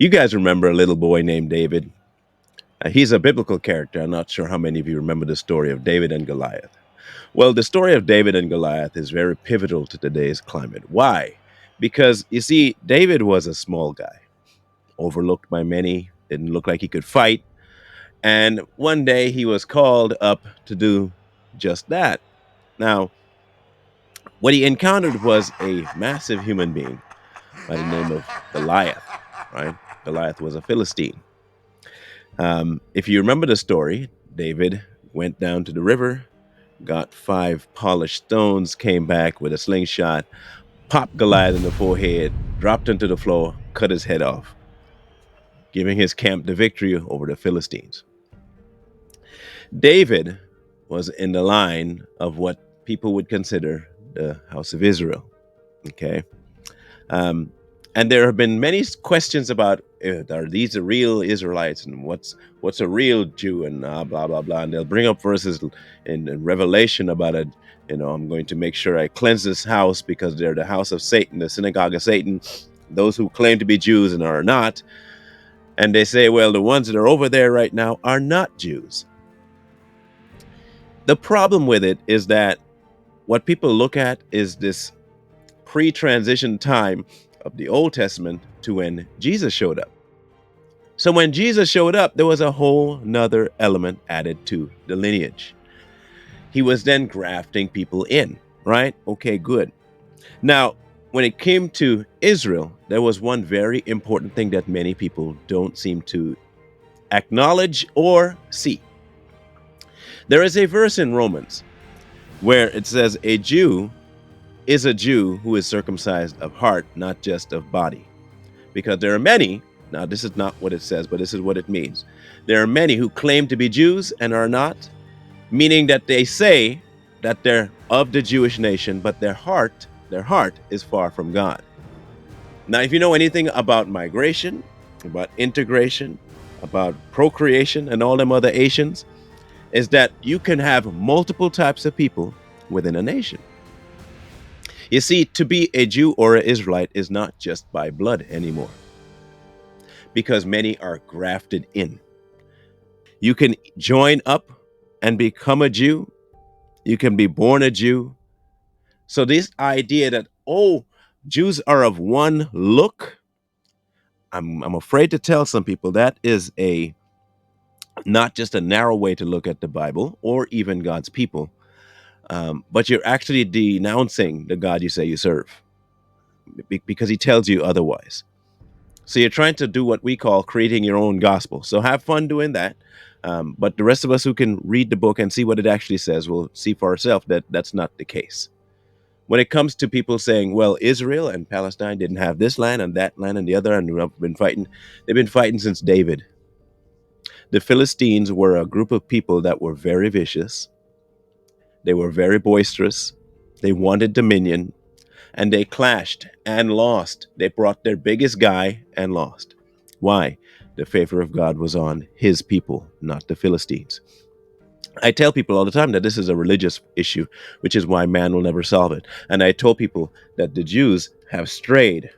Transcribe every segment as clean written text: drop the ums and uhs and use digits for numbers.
You guys remember a little boy named David? He's a biblical character. I'm not sure how many of you remember the story of David and Goliath. Well, the story of David and Goliath is very pivotal to today's climate. Why? Because you see, David was a small guy, overlooked by many, didn't look like he could fight. And one day he was called up to do just that. Now, what he encountered was a massive human being by the name of Goliath, right? Goliath was a Philistine. If you remember the story, David went down to the river, got 5 polished stones, came back with a slingshot, popped Goliath in the forehead, dropped him to the floor, cut his head off, giving his camp the victory over the Philistines. David was in the line of what people would consider the house of Israel. Okay. Um, and there have been many questions about are these the real Israelites and what's a real Jew and blah blah blah. And they'll bring up verses in Revelation about it. I'm going to make sure I cleanse this house because they're the house of Satan, the synagogue of Satan. Those who claim to be Jews and are not. And they say, well, the ones that are over there right now are not Jews. The problem with it is that what people look at is this pre-transition time of the Old Testament to when Jesus showed up. So when Jesus showed up, there was a whole nother element added to the lineage. He was then grafting people in, right? Okay, good. Now, when it came to Israel, there was one very important thing that many people don't seem to acknowledge or see. There is a verse in Romans where it says a Jew is a Jew who is circumcised of heart, not just of body. Because there are many, now this is not what it says, but this is what it means. There are many who claim to be Jews and are not, meaning that they say that they're of the Jewish nation, but their heart is far from God. Now, if you know anything about migration, about integration, about procreation and all them other Asians, is that you can have multiple types of people within a nation. You see, to be a Jew or an Israelite is not just by blood anymore, because many are grafted in. You can join up and become a Jew. You can be born a Jew. So this idea that, Jews are of one look, I'm afraid to tell some people that is not just a narrow way to look at the Bible or even God's people, but you're actually denouncing the God you say you serve because he tells you otherwise. So you're trying to do what we call creating your own gospel. So have fun doing that. But the rest of us who can read the book and see what it actually says will see for ourselves that that's not the case. When it comes to people saying, well, Israel and Palestine didn't have this land and that land and the other, and we've been fighting, they've been fighting since David. The Philistines were a group of people that were very vicious. They were very boisterous. They wanted dominion. And they clashed and lost. They brought their biggest guy and lost. Why? The favor of God was on his people, not the Philistines. I tell people all the time that this is a religious issue, which is why man will never solve it. And I told people that the Jews have strayed.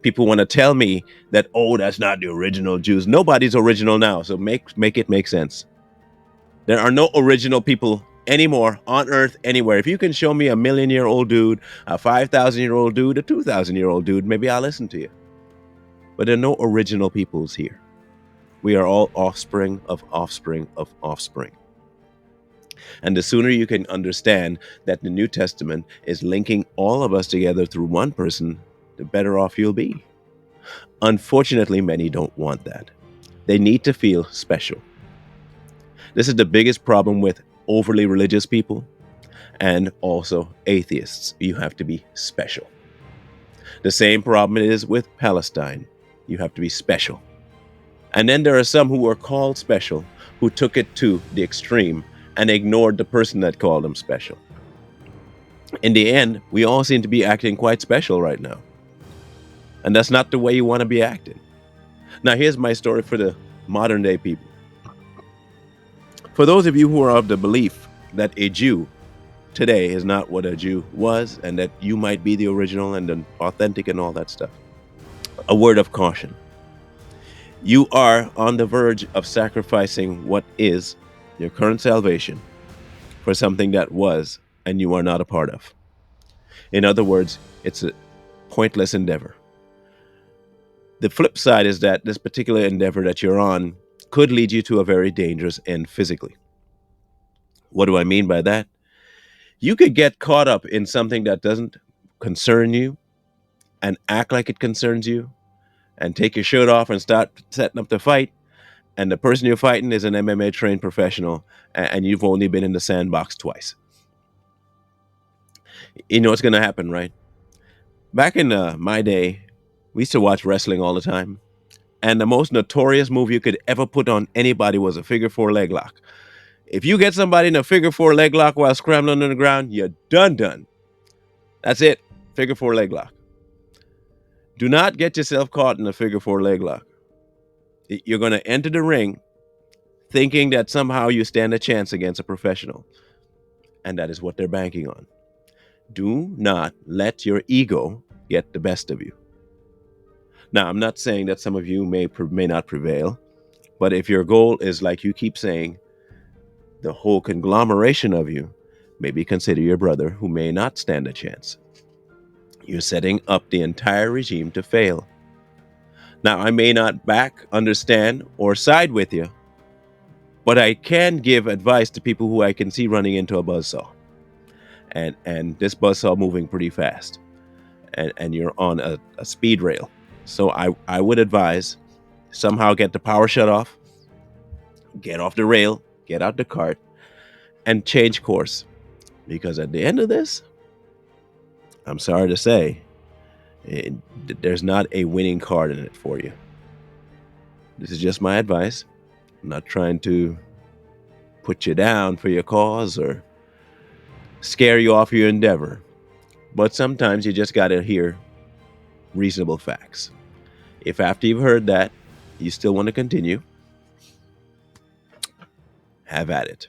People want to tell me that, that's not the original Jews. Nobody's original now, so make it make sense. There are no original people anymore on earth anywhere. If you can show me a 1,000,000-year-old dude, a 5,000-year-old dude, a 2,000-year-old dude, maybe I'll listen to you. But there are no original peoples here. We are all offspring of offspring of offspring. And the sooner you can understand that the New Testament is linking all of us together through one person, the better off you'll be. Unfortunately, many don't want that. They need to feel special. This is the biggest problem with overly religious people and also atheists. You have to be special. The same problem it is with Palestine. You have to be special. And then there are some who are called special who took it to the extreme and ignored the person that called them special. In the end, we all seem to be acting quite special right now. And that's not the way you want to be acting. Now, here's my story for the modern day people. For those of you who are of the belief that a Jew today is not what a Jew was and that you might be the original and the authentic and all that stuff, A word of caution. You are on the verge of sacrificing what is your current salvation for something that was and you are not a part of. In other words, it's a pointless endeavor. The flip side is that this particular endeavor that you're on could lead you to a very dangerous end physically. What do I mean by that? You could get caught up in something that doesn't concern you and act like it concerns you and take your shirt off and start setting up the fight. And the person you're fighting is an MMA trained professional and you've only been in the sandbox twice. You know what's going to happen, right? Back in my day, we used to watch wrestling all the time. And the most notorious move you could ever put on anybody was a figure four leg lock. If you get somebody in a figure four leg lock while scrambling on the ground, you're done. That's it. Figure four leg lock. Do not get yourself caught in a figure four leg lock. You're going to enter the ring thinking that somehow you stand a chance against a professional. And that is what they're banking on. Do not let your ego get the best of you. Now, I'm not saying that some of you may not prevail, but if your goal is, like you keep saying, the whole conglomeration of you, maybe consider your brother who may not stand a chance. You're setting up the entire regime to fail. Now, I may not back, understand, or side with you, but I can give advice to people who I can see running into a buzzsaw. And this buzzsaw moving pretty fast. And you're on a speed rail. So I would advise somehow get the power shut off, get off the rail, get out the cart, and change course. Because at the end of this, I'm sorry to say, there's not a winning card in it for you. This is just my advice. I'm not trying to put you down for your cause or scare you off your endeavor. But sometimes you just got to hear reasonable facts. If after you've heard that, you still want to continue, have at it.